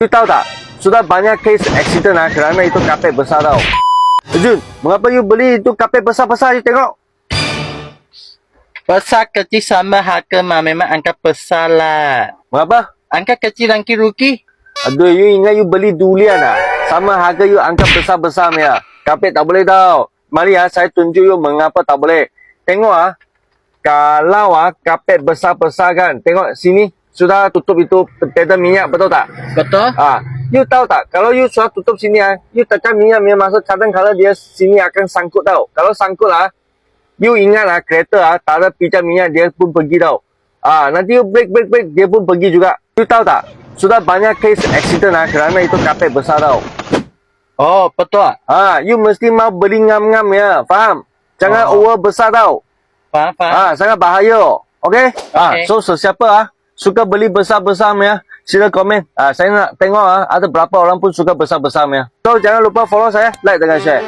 You tahu tak? Sudah banyak case accident kerana itu kapet besar tau. Jun, mengapa you beli itu kapet besar-besar you tengok? Besar kecil sama harga mah memang angka besar lah. Mengapa? Angka kecil angka rugi. Aduh, you ingat you beli durian Sama harga you angkat besar-besar ya. Kapet tak boleh tau. Mari saya tunjuk you mengapa tak boleh. Tengok kalau kapet besar-besar kan, tengok sini sudah tutup itu pedal minyak, betul tak? Betul? You tahu tak? Kalau you sudah tutup sini you tekan minyak masuk, kadang kalau dia sini akan sangkut tau. Kalau sangkut you ingat kereta tak ada pijak minyak dia pun pergi tau. Nanti you break dia pun pergi juga. You tahu tak? Sudah banyak case accident kerana itu kapet besar tau. Oh, betul. You mesti mau beli ngam-ngam ya, faham? Jangan over besar tau. Faham, faham. Sangat bahaya. Okay? Okay. So sesiapa suka beli besar-besar ya, sila komen. Saya nak tengok ada berapa orang pun suka besar-besar ya. So jangan lupa follow saya, like dengan share.